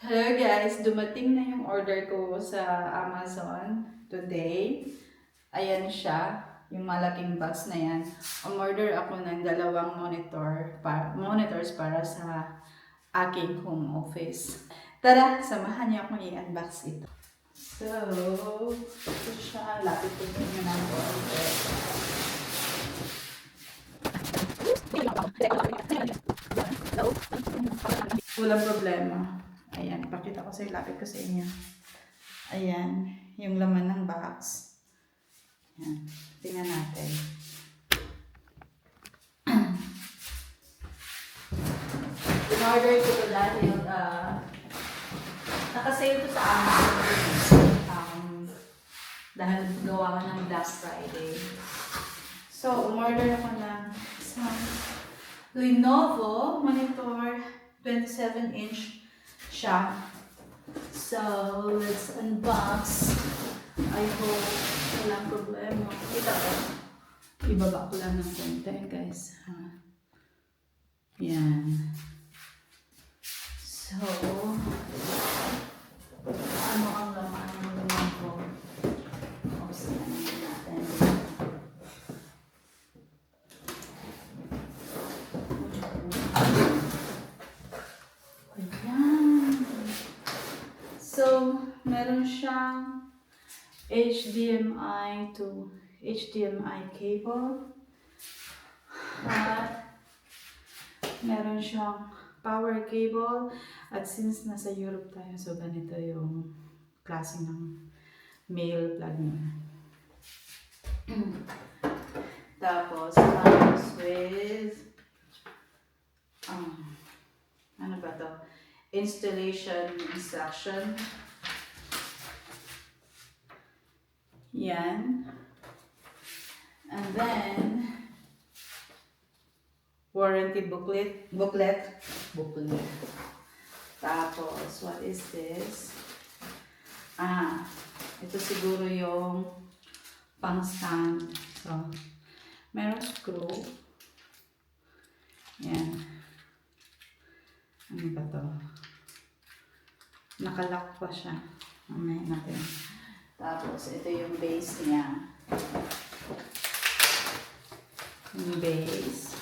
Hello guys! Dumating na yung order ko sa Amazon today. Ayan siya, yung malaking box na yan. Umorder ako ng dalawang monitors para sa aking home office. Tara, samahan niyo akong i-unbox ito. So, ito siya. Lapit ko yung ng order. Walang problema. Ayan, ipakita ko sa lapit ko sa inyo. Ayan, yung laman ng box. Ayan, tingnan natin. In-order ko ito dahil nakasale ito sa Amazon. Dahil gawa ko ng Black Friday. So, umorder ako ng isang Lenovo monitor, 27-inch siya. So, let's unbox. I hope walang problema. Kita ko. Ibaba ko lang ng konti, guys. Yan. So, ano ang laman ng Lenovo? Buksan natin. So, meron siyang HDMI to HDMI cable. At meron siyang power cable. At since nasa Europe tayo, so ganito yung klase ng male plug niya. Tapos, comes with ano ba to? Installation instruction. Yan. And then, warranty booklet. Tapos, what is this? Ito siguro yung pang stand. So, meron screw. Yan. Ano ba to? Nakalock pa siya. Mamaya natin. Tapos, ito yung base niya. Yung base.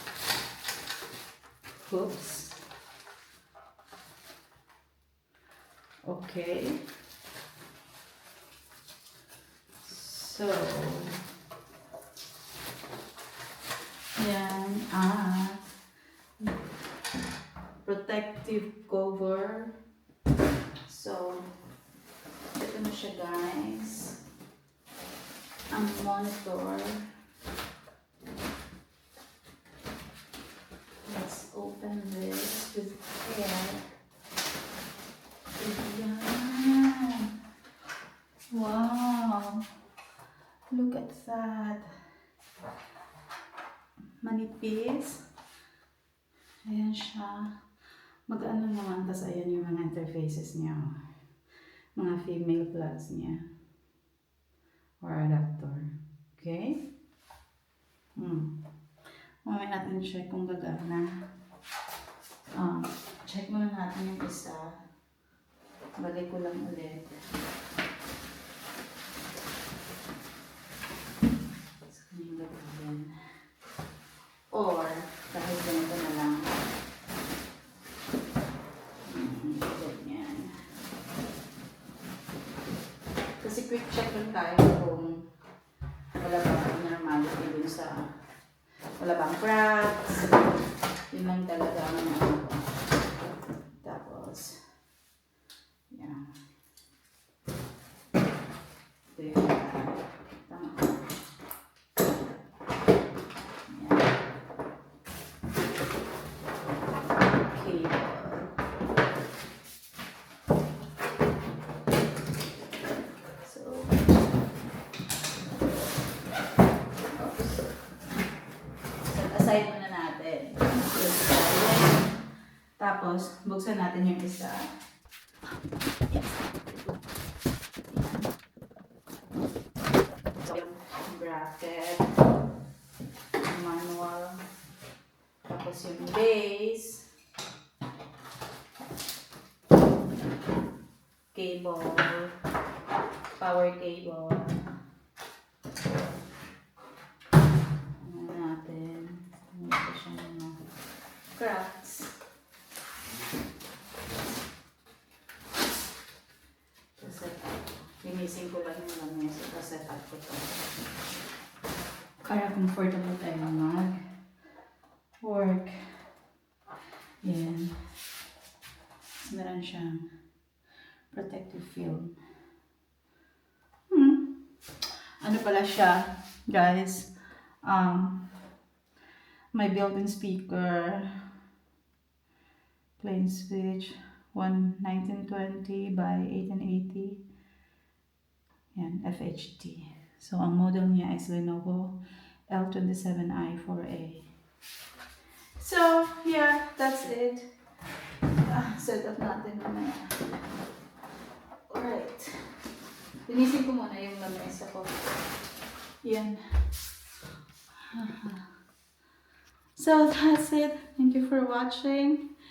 Oops. Okay. So, yan. Protective cover. So, ito na siya, guys. Ang monitor. Let's open this with care. Ayan. Wow! Look at that. Manipis. Ayan siya. Mag-ano naman, tas ayan yung mga interfaces niya. Mga female plugs niya. Or adapter. Okay? Mamaya natin check kung gagana. Check muna natin yung isa. Balik ko lang ulit. Sa kanyang gagawin. Or, kahit ganito na lang. Ganyan. Kasi quick check lang tayo kung wala bang abnormality dun sa wala bang cracks. Yun lang talaga ang ano ko. Tapos, yan. Ito yung tama. Yan. Cable. So, aside muna natin. Tapos, buksan natin yung isa. Yes. So, yung bracket, yung manual, tapos yung base, cable, power cable. Ano natin? Ito siya mga cracks. Kasi linisin ko lang yung lamesa kasi set up ko ito. Para comfortable tayo mag-work. Yan. Meron siyang protective film. Ano pala siya, guys? May built-in speaker, plain switch, 1920 by 1880. Yan, FHD. So, ang model niya is Lenovo L27i4A. So, yeah, that's it. Set up natin mamaya. Alright. Linisin ko muna yung lamesa ko. Yan. So, that's it. Thank you for watching.